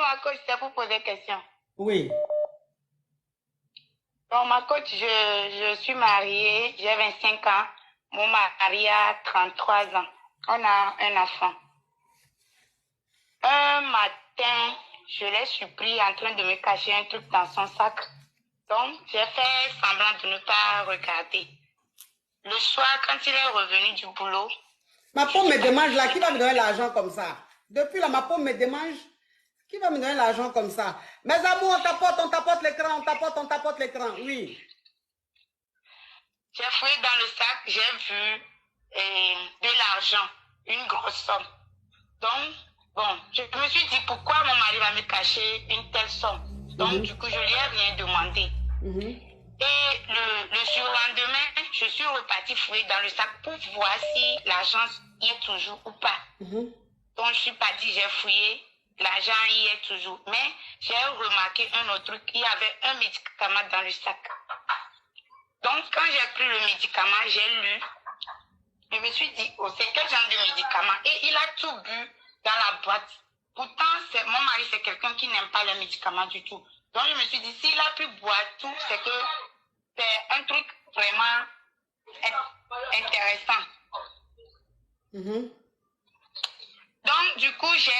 ma coach, c'est pour poser question. Oui. Bon, ma coach, je suis mariée, j'ai 25 ans. Mon mari a 33 ans. On a un enfant. Un matin, je l'ai surpris en train de me cacher un truc dans son sac. Donc, j'ai fait semblant de ne pas regarder. Le soir, quand il est revenu du boulot... Ma peau me démange là, qui va me donner l'argent comme ça? Depuis là, ma peau me démange. Qui va me donner l'argent comme ça? Mes amours, on tapote l'écran, on tapote l'écran, oui. J'ai fouillé dans le sac, j'ai vu de l'argent, une grosse somme. Donc, bon, je me suis dit pourquoi mon mari va me cacher une telle somme. Donc, du coup, je lui ai rien demandé. Et le surlendemain, je suis repartie fouiller dans le sac pour voir si l'argent y est toujours ou pas. Donc, je suis partie, j'ai fouillé, l'argent y est toujours. Mais j'ai remarqué un autre truc, il y avait un médicament dans le sac. Donc, quand j'ai pris le médicament, j'ai lu. Je me suis dit, oh, c'est quel genre de médicament? Et il a tout bu dans la boîte. Pourtant, mon mari, c'est quelqu'un qui n'aime pas les médicaments du tout. Donc, je me suis dit, s'il a pu boire tout, c'est que c'est un truc vraiment intéressant. Donc, du coup, j'ai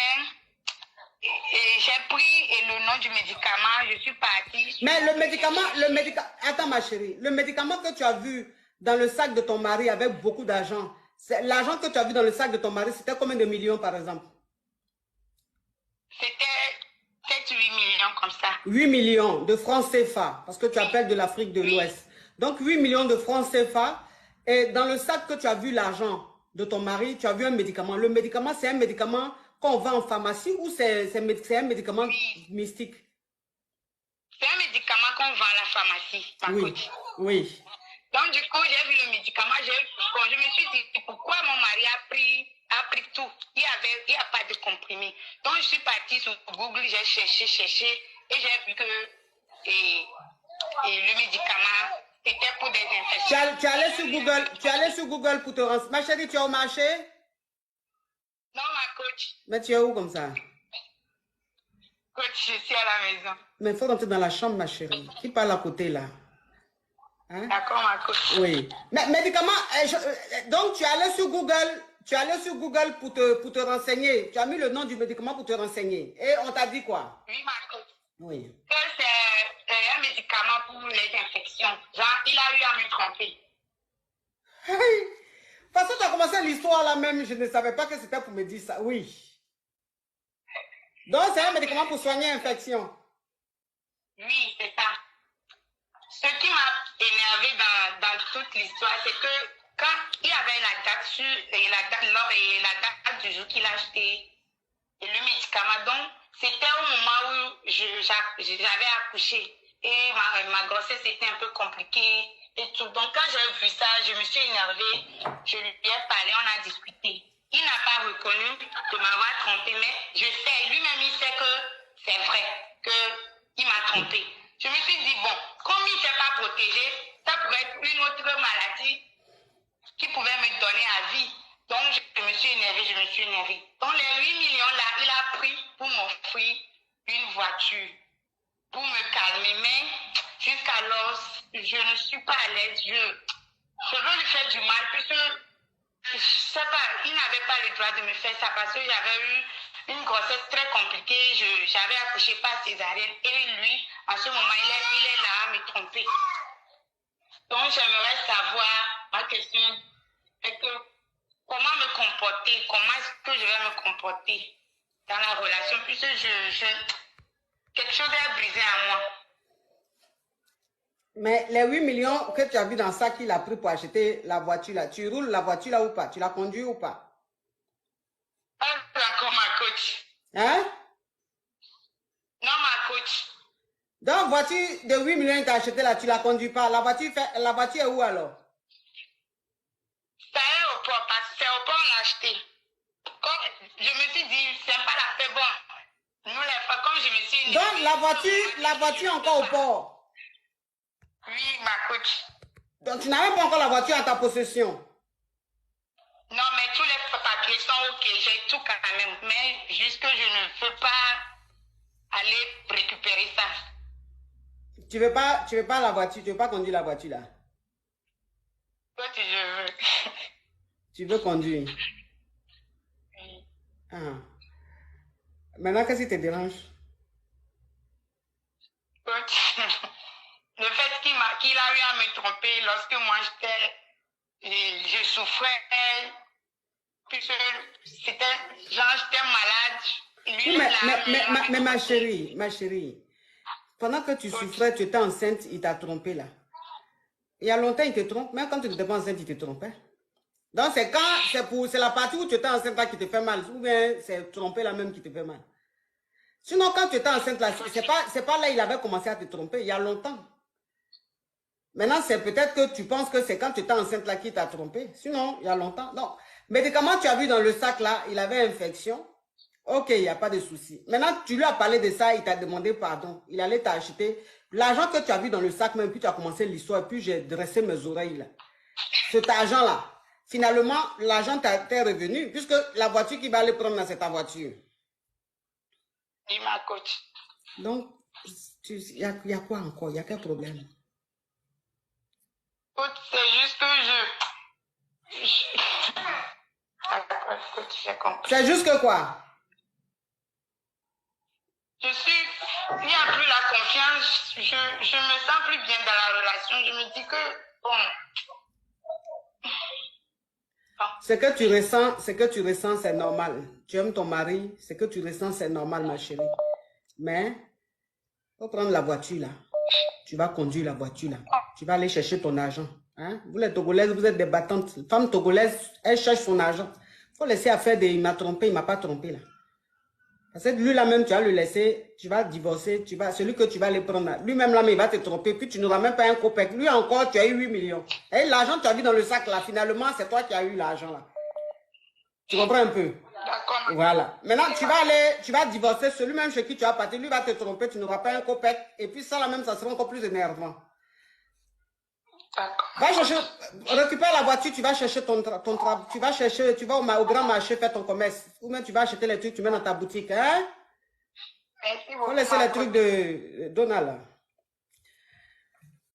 pris le nom du médicament, je suis partie. Mais le médicament, attends ma chérie, le médicament que tu as vu dans le sac de ton mari avec beaucoup d'argent, l'argent que tu as vu dans le sac de ton mari, c'était combien de millions par exemple? C'était peut-être 8 millions comme ça. 8 millions de francs CFA, parce que tu appelles de l'Afrique de l'Ouest. Donc 8 millions de francs CFA, et dans le sac que tu as vu l'argent de ton mari, tu as vu un médicament. Le médicament, c'est un médicament qu'on vend en pharmacie ou c'est un médicament mystique? C'est un médicament qu'on vend à la pharmacie, ma coach. Oui. Donc, du coup, j'ai vu le médicament, je me suis dit, pourquoi mon mari a pris tout? Il n'y a pas de comprimé. Donc, je suis partie sur Google, j'ai cherché, et j'ai vu que le médicament, c'était pour des infections. Tu allais sur Google pour te renseigner. Ma chérie, tu es au marché? Non, ma coach. Mais tu es où comme ça? Coach, je suis à la maison. Mais il faut rentrer dans la chambre, ma chérie. Qui parle à côté, là? Hein? D'accord, ma coach. Oui. Mais médicament, donc tu allais sur Google pour te renseigner. Tu as mis le nom du médicament pour te renseigner. Et on t'a dit quoi? Oui, ma coach. Oui. Que c'est un médicament pour les infections. Genre, il a eu à me tromper. Hey. De toute façon, tu as commencé l'histoire là même. Je ne savais pas que c'était pour me dire ça. Oui. Donc, c'est un médicament pour soigner l'infection. Oui, c'est ça. Ce qui m'a énervé dans toute l'histoire, c'est que quand il y avait la date la date du jour qu'il a acheté le médicament, donc c'était au moment où j'avais accouché et ma grossesse était un peu compliquée et tout. Donc quand j'ai vu ça, je me suis énervée, je lui ai parlé, on a discuté. Il n'a pas reconnu de m'avoir trompé, mais je sais, lui-même il sait que c'est vrai, qu'il m'a trompé. Je me suis dit, bon, comme il ne s'est pas protégé, ça pourrait être une autre maladie qui pouvait me donner à vie. Donc, je me suis énervée. Donc, les 8 millions là, il a pris pour m'offrir une voiture, pour me calmer. Mais jusqu'alors, je ne suis pas à l'aise. Je veux lui faire du mal, puisque, je sais pas, il n'avait pas le droit de me faire ça parce que j'avais eu une grossesse très compliquée, j'avais accouché par césarienne et lui, en ce moment, il est là à me tromper. Donc, j'aimerais savoir, ma question est que comment me comporter, comment est-ce que je vais me comporter dans la relation, puisque quelque chose est brisé à moi. Mais les 8 millions que tu as vu dans ça qu'il a pris pour acheter la voiture là, tu roules la voiture là ou pas? Tu la conduis ou pas? Ah, d'accord, ma coach. Hein? Non, ma coach. Donc, voiture de 8 millions que tu as acheté là, tu la conduis pas. La voiture est où alors? C'est à l'aéroport, parce que c'est au port on l'a acheté. Comme je me suis dit, c'est pas la fait bon. Nous, les femmes, comme je me suis dit. Donc, la voiture encore au port? Oui, ma coach. Donc, tu n'as même pas encore la voiture en ta possession? Non, mais tous les papiers sont OK, j'ai tout quand même. Mais juste que je ne veux pas Tu veux pas la voiture, tu veux pas conduire la voiture là. Toi, je veux. Tu veux conduire. Oui. Ah. Maintenant, qu'est-ce qui te dérange? Le fait qu'il a eu à me tromper lorsque moi je souffrais, puisque c'était, genre, j'étais malade. Lui, Oui, mais ma chérie, pendant que tu souffrais, tu étais enceinte, il t'a trompé là. Il y a longtemps, il te trompe, même quand tu n'étais pas enceinte, il te trompait. Donc, c'est la partie où tu étais enceinte là qui te fait mal, ou bien c'est tromper là même qui te fait mal. Sinon, quand tu étais enceinte là, c'est pas là il avait commencé à te tromper, il y a longtemps. Maintenant, c'est peut-être que tu penses que c'est quand tu étais enceinte là qu'il t'a trompé. Sinon, il y a longtemps. Donc, médicament, tu as vu dans le sac là, il avait infection. Ok, il n'y a pas de souci. Maintenant, tu lui as parlé de ça, il t'a demandé pardon. Il allait t'acheter. L'argent que tu as vu dans le sac même, puis tu as commencé l'histoire, puis j'ai dressé mes oreilles là. Cet argent-là, finalement, l'argent t'est revenu, puisque la voiture qui va aller prendre, c'est ta voiture. Il m'a coach. Donc, il y a quoi encore? Il y a quel problème? C'est juste que C'est juste que quoi? il n'y a plus la confiance, je me sens plus bien dans la relation, je me dis que, bon. Ce que tu ressens, c'est normal. Tu aimes ton mari, ce que tu ressens, c'est normal, ma chérie. Mais, il faut prendre la voiture là. Tu vas conduire la voiture là. Tu vas aller chercher ton argent. Hein? Vous les Togolaises, vous êtes des battantes. Les femmes togolaises, elles cherchent son argent. Il faut laisser à faire des... Il m'a trompé, il ne m'a pas trompé là. Parce que lui là même, tu vas le laisser, tu vas divorcer, celui que tu vas aller prendre là. Lui-même là, mais il va te tromper, puis tu n'auras même pas un copec. Lui encore, tu as eu 8 millions. Et l'argent, tu as vu dans le sac là, finalement, c'est toi qui as eu l'argent là. Tu comprends un peu? D'accord. Voilà. Maintenant, tu vas divorcer celui-même chez qui tu as parti, lui va te tromper, tu n'auras pas un copec. Et puis ça là même, ça sera encore plus énervant. Va chercher, récupère la voiture, tu vas chercher ton travail, tu vas au grand marché faire ton commerce. Ou même tu vas acheter les trucs, tu mets dans ta boutique. Hein? Merci beaucoup. Faut laisser les trucs de Donald là.